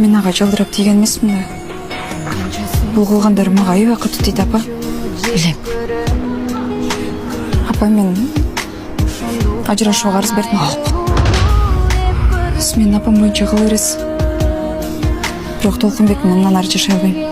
Мен аға жалдырап деген емеспін да. Бұл қылғандар маға үй уақыт дейді, апа. Білем. Апа, мен ажырашуға арыз бердім. Мен апам бойынша қылырыз. Бірақ Толқынбек менен ары жашай албайм.